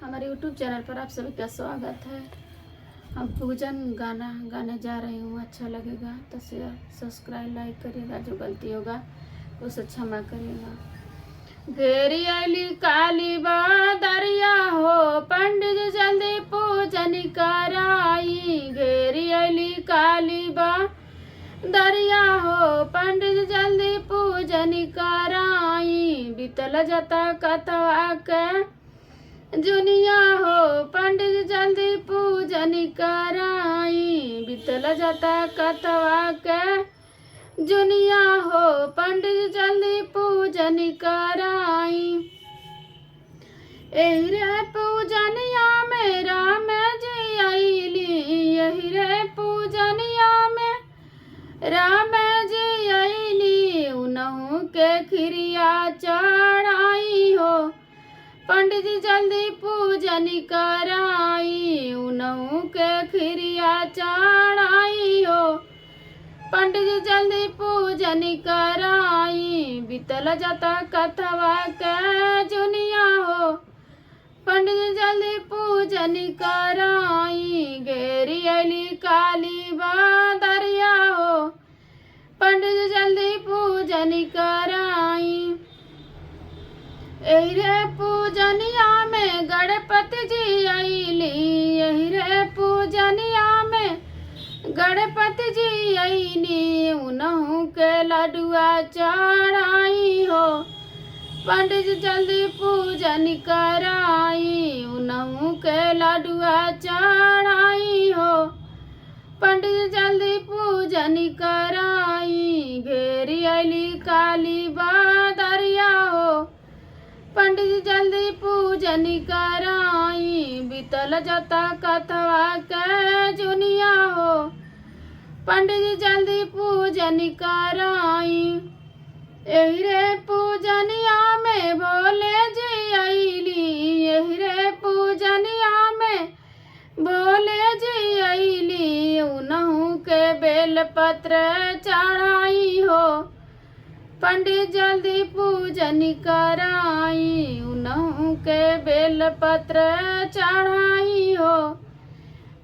हमारे YouTube channel पर आप सभी का स्वागत है। हम पूजन गाना गाने जा रही हूँ। अच्छा लगेगा तो शेयर सब्सक्राइब लाइक करिएगा। जो गलती होगा उसे क्षमा करिएगा। घेरी अली काली दरिया हो, पंडित जल्दी पूजन कराई। घेरी अली काली दरिया हो, पंडित जल्दी पूजन कराई। बीतल जता कथवा के जुनिया हो, पंडित जल्दी पूजन कराई। बीतल जता कथवा के जुनिया हो, पंडित जल्दी पूजन कराई। एही रे पूजनिया में राम जी आईली, यही रे पूजनिया में राम जी आईली। उनहु के खिरिया चढ़ाई हो, पंडित जी जल्दी पूजन कराई। उनहु के खिरिया चढ़ाई हो, पंडित जी जल्दी पूजन कराई। बीतल जता कथवा के जुनिया हो, पंडित जी जल्दी पूजन कराई। घेरी अली काली दरिया हो, पंडित जी जल्दी पूजन कराई। एही रे पूजनिया में गणपति जी आईली, यही रे पूजनिया में गणपति जी आईली। उनहु के लडुआ चढ़ाई हो, पंडित जी जल्दी पूजन कराई। उनहु के लडुआ चढ़ाई हो, पंडित जी जल्दी पूजन कराई। घेरी अली काली दरिया हो, पंडित जी जल्दी पूजन कराई। बीतल जता कथवा के जुनिया हो, पंडित जी जल्दी पूजन कराई। एही रे पूजनिया में भोले जी आईली, यही रे पूजनिया में भोले जी आईली। उनहु के बेलपत्र चढ़ाई हो, पंडित जल्दी पूजन कराई। उनहु के बेलपत्र चढ़ाई हो,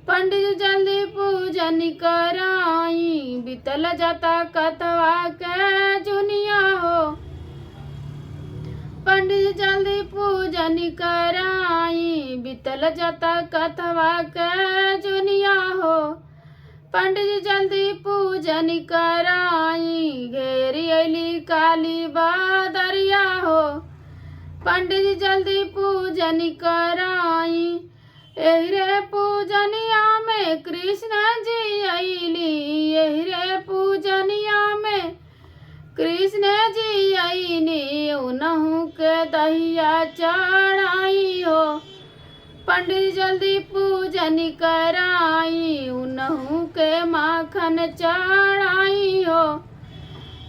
पंडित जल्दी पूजन कराई। बीतल जता कथवा के जुनिया हो, पंडित जल्दी पूजन कराई। बीतल जता कथवा के जुनिया हो, पंडित जी जल्दी पूजन कराई। घेरी अली काली दरिया हो, पंडित जी जल्दी पूजन कराई। एही रे पूजनिया में कृष्ण जी आईली, यही रे पूजनिया में कृष्ण जी आईली। उनहु के दहिया चढ़ाई हो, पंडित जल्दी पूजन कराई। उनहु के माखन चढ़ाई हो,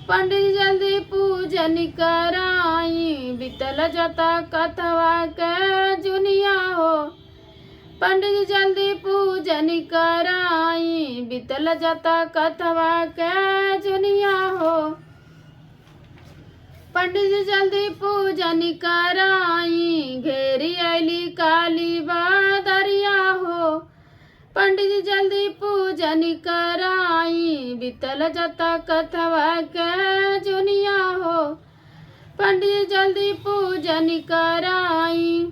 पंडित जल्दी पूजन कराई। बीतल जता कथवा के जुनिया हो, पंडित जल्दी पूजन कराई। बीतल जता कथवा के जुनिया हो, पंडित जी जल्दी पूजन कराई। घेरी अली काली दरिया हो, पंडित जी जल्दी पूजन कराई। बीतल जता कथवा के जुनिया हो, पंडित जी जल्दी पूजन कराई।